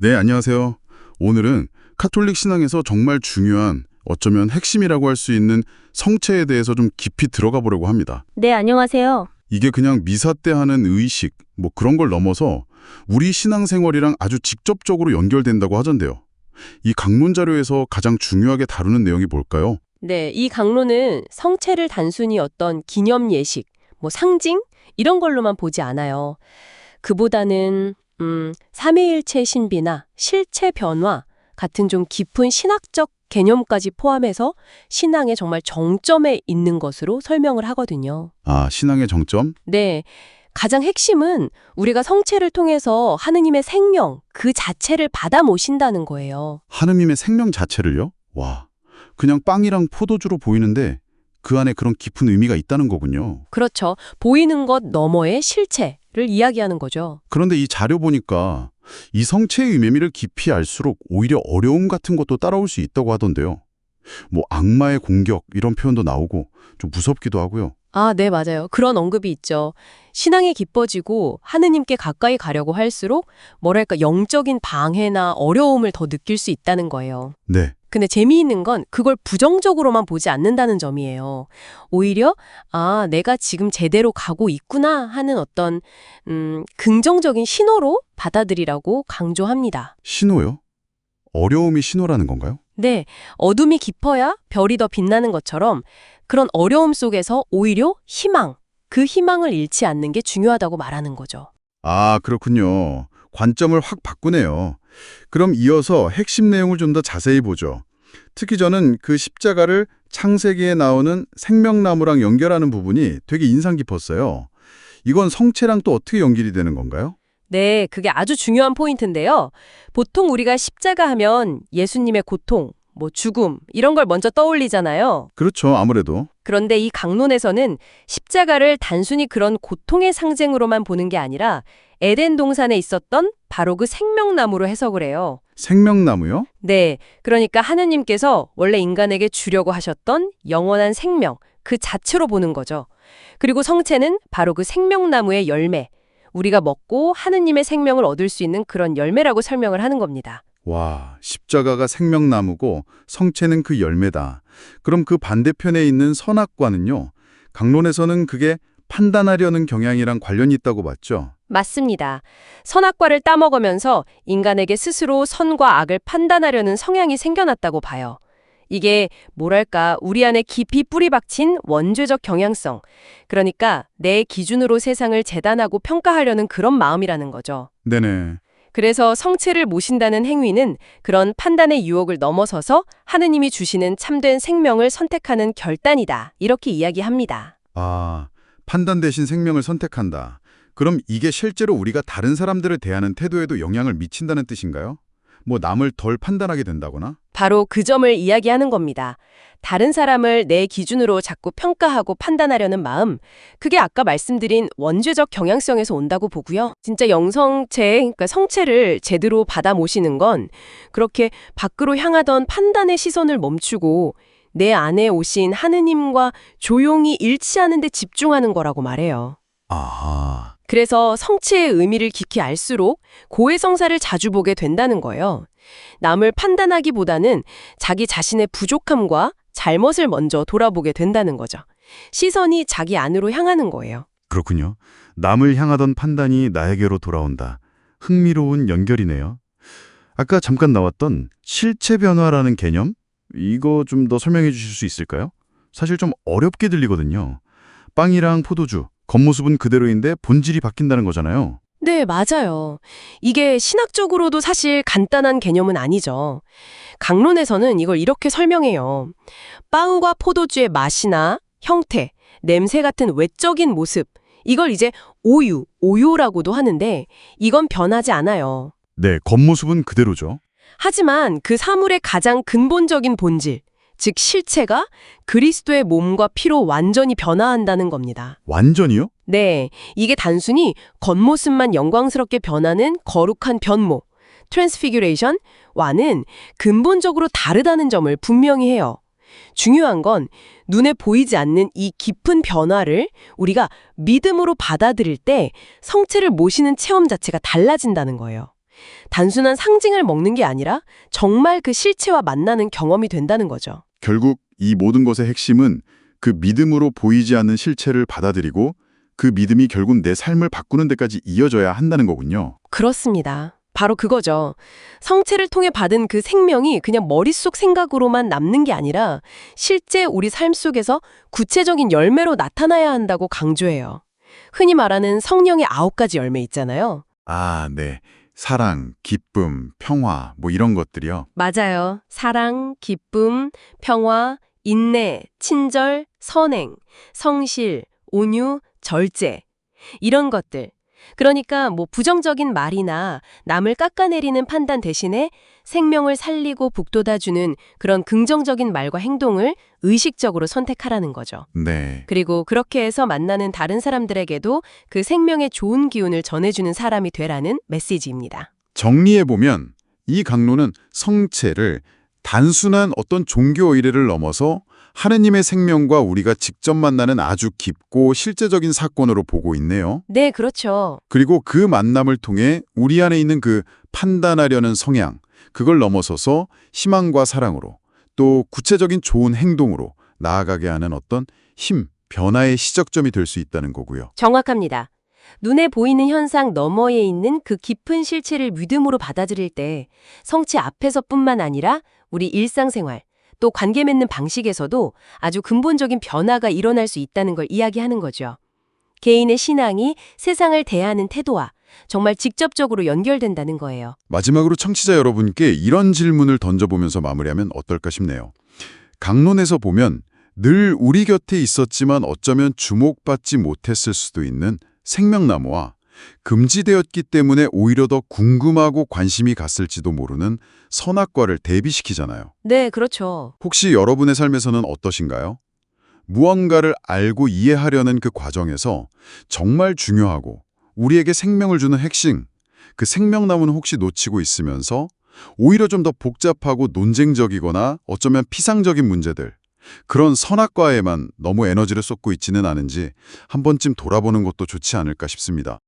네, 안녕하세요. 오늘은 카톨릭 신앙에서 정말 중요한, 어쩌면 핵심이라고 할 수 있는 성체에 대해서 좀 깊이 들어가 보려고 합니다. 네, 안녕하세요. 이게 그냥 미사 때 하는 의식, 뭐 그런 걸 넘어서 우리 신앙생활이랑 아주 직접적으로 연결된다고 하던데요. 이 강론 자료에서 가장 중요하게 다루는 내용이 뭘까요? 네, 이 강론은 성체를 단순히 어떤 기념 예식, 상징 이런 걸로만 보지 않아요. 그보다는 삼위일체 신비나 실체 변화 같은 좀 깊은 신학적 개념까지 포함해서 신앙의 정말 정점에 있는 것으로 설명을 하거든요. 아, 신앙의 정점? 네, 가장 핵심은 우리가 성체를 통해서 하느님의 생명 그 자체를 받아 모신다는 거예요. 하느님의 생명 자체를요? 와, 그냥 빵이랑 포도주로 보이는데 그 안에 그런 깊은 의미가 있다는 거군요. 그렇죠. 보이는 것 너머의 실체를 이야기하는 거죠. 그런데 이 자료 보니까 이 성체의 의미를 깊이 알수록 오히려 어려움 같은 것도 따라올 수 있다고 하던데요. 뭐 악마의 공격 이런 표현도 나오고 좀 무섭기도 하고요. 아, 네, 맞아요. 그런 언급이 있죠. 신앙이 깊어지고 하느님께 가까이 가려고 할수록 영적인 방해나 어려움을 더 느낄 수 있다는 거예요. 네, 근데 재미있는 건 그걸 부정적으로만 보지 않는다는 점이에요. 오히려 내가 지금 제대로 가고 있구나 하는 어떤 긍정적인 신호로 받아들이라고 강조합니다. 신호요? 어려움이 신호라는 건가요? 네, 어둠이 깊어야 별이 더 빛나는 것처럼 그런 어려움 속에서 오히려 희망, 그 희망을 잃지 않는 게 중요하다고 말하는 거죠. 아, 그렇군요. 관점을 확 바꾸네요. 그럼 이어서 핵심 내용을 좀 더 자세히 보죠. 특히 저는 그 십자가를 창세기에 나오는 생명나무랑 연결하는 부분이 되게 인상 깊었어요. 이건 성체랑 또 어떻게 연결이 되는 건가요? 네, 그게 아주 중요한 포인트인데요. 보통 우리가 십자가 하면 예수님의 고통, 죽음 이런 걸 먼저 떠올리잖아요. 그렇죠, 아무래도. 그런데 이 강론에서는 십자가를 단순히 그런 고통의 상징으로만 보는 게 아니라 에덴 동산에 있었던 바로 그 생명나무로 해석을 해요. 생명나무요? 네, 그러니까 하느님께서 원래 인간에게 주려고 하셨던 영원한 생명, 그 자체로 보는 거죠. 그리고 성체는 바로 그 생명나무의 열매, 우리가 먹고 하느님의 생명을 얻을 수 있는 그런 열매라고 설명을 하는 겁니다. 와, 십자가가 생명나무고 성체는 그 열매다. 그럼 그 반대편에 있는 선악과는요? 강론에서는 그게 판단하려는 경향이랑 관련이 있다고 봤죠? 맞습니다. 선악과를 따먹으면서 인간에게 스스로 선과 악을 판단하려는 성향이 생겨났다고 봐요. 이게 우리 안에 깊이 뿌리 박힌 원죄적 경향성, 그러니까 내 기준으로 세상을 재단하고 평가하려는 그런 마음이라는 거죠. 네네. 그래서 성체를 모신다는 행위는 그런 판단의 유혹을 넘어서서 하느님이 주시는 참된 생명을 선택하는 결단이다. 이렇게 이야기합니다. 아, 판단 대신 생명을 선택한다. 그럼 이게 실제로 우리가 다른 사람들을 대하는 태도에도 영향을 미친다는 뜻인가요? 뭐 남을 덜 판단하게 된다거나? 바로 그 점을 이야기하는 겁니다. 다른 사람을 내 기준으로 자꾸 평가하고 판단하려는 마음, 그게 아까 말씀드린 원죄적 경향성에서 온다고 보고요. 진짜 영성체, 그러니까 성체를 제대로 받아 모시는 건 그렇게 밖으로 향하던 판단의 시선을 멈추고 내 안에 오신 하느님과 조용히 일치하는 데 집중하는 거라고 말해요. 아, 그래서 성체의 의미를 깊이 알수록 고해성사를 자주 보게 된다는 거예요. 남을 판단하기보다는 자기 자신의 부족함과 잘못을 먼저 돌아보게 된다는 거죠. 시선이 자기 안으로 향하는 거예요. 그렇군요. 남을 향하던 판단이 나에게로 돌아온다. 흥미로운 연결이네요. 아까 잠깐 나왔던 실체 변화라는 개념? 이거 좀 더 설명해 주실 수 있을까요? 사실 좀 어렵게 들리거든요. 빵이랑 포도주, 겉모습은 그대로인데 본질이 바뀐다는 거잖아요. 네, 맞아요. 이게 신학적으로도 사실 간단한 개념은 아니죠. 강론에서는 이걸 이렇게 설명해요. 빵과 포도주의 맛이나 형태, 냄새 같은 외적인 모습, 이걸 이제 오요라고도 하는데 이건 변하지 않아요. 네, 겉모습은 그대로죠. 하지만 그 사물의 가장 근본적인 본질, 즉 실체가 그리스도의 몸과 피로 완전히 변화한다는 겁니다. 완전히요? 네, 이게 단순히 겉모습만 영광스럽게 변하는 거룩한 변모, 트랜스피규레이션과는 근본적으로 다르다는 점을 분명히 해요. 중요한 건 눈에 보이지 않는 이 깊은 변화를 우리가 믿음으로 받아들일 때 성체를 모시는 체험 자체가 달라진다는 거예요. 단순한 상징을 먹는 게 아니라 정말 그 실체와 만나는 경험이 된다는 거죠. 결국 이 모든 것의 핵심은 그 믿음으로 보이지 않는 실체를 받아들이고 그 믿음이 결국 내 삶을 바꾸는 데까지 이어져야 한다는 거군요. 그렇습니다. 바로 그거죠. 성체를 통해 받은 그 생명이 그냥 머릿속 생각으로만 남는 게 아니라 실제 우리 삶 속에서 구체적인 열매로 나타나야 한다고 강조해요. 흔히 말하는 성령의 9가지 열매 있잖아요. 아, 네. 사랑, 기쁨, 평화, 뭐 이런 것들이요. 맞아요. 사랑, 기쁨, 평화, 인내, 친절, 선행, 성실, 온유, 절제. 이런 것들. 그러니까 뭐 부정적인 말이나 남을 깎아내리는 판단 대신에 생명을 살리고 북돋아주는 그런 긍정적인 말과 행동을 의식적으로 선택하라는 거죠. 네. 그리고 그렇게 해서 만나는 다른 사람들에게도 그 생명의 좋은 기운을 전해주는 사람이 되라는 메시지입니다. 정리해보면 이 강론은 성체를 단순한 어떤 종교 의례를 넘어서 하느님의 생명과 우리가 직접 만나는 아주 깊고 실제적인 사건으로 보고 있네요. 네, 그렇죠. 그리고 그 만남을 통해 우리 안에 있는 그 판단하려는 성향, 그걸 넘어서서 희망과 사랑으로 또 구체적인 좋은 행동으로 나아가게 하는 어떤 힘, 변화의 시작점이 될 수 있다는 거고요. 정확합니다. 눈에 보이는 현상 너머에 있는 그 깊은 실체를 믿음으로 받아들일 때 성체 앞에서뿐만 아니라 우리 일상생활, 또 관계 맺는 방식에서도 아주 근본적인 변화가 일어날 수 있다는 걸 이야기하는 거죠. 개인의 신앙이 세상을 대하는 태도와 정말 직접적으로 연결된다는 거예요. 마지막으로 청취자 여러분께 이런 질문을 던져보면서 마무리하면 어떨까 싶네요. 강론에서 보면 늘 우리 곁에 있었지만 어쩌면 주목받지 못했을 수도 있는 생명나무와 금지되었기 때문에 오히려 더 궁금하고 관심이 갔을지도 모르는 선악과를 대비시키잖아요. 네, 그렇죠. 혹시 여러분의 삶에서는 어떠신가요? 무언가를 알고 이해하려는 그 과정에서 정말 중요하고 우리에게 생명을 주는 핵심, 그 생명나무는 혹시 놓치고 있으면서 오히려 좀 더 복잡하고 논쟁적이거나 어쩌면 피상적인 문제들, 그런 선악과에만 너무 에너지를 쏟고 있지는 않은지 한 번쯤 돌아보는 것도 좋지 않을까 싶습니다.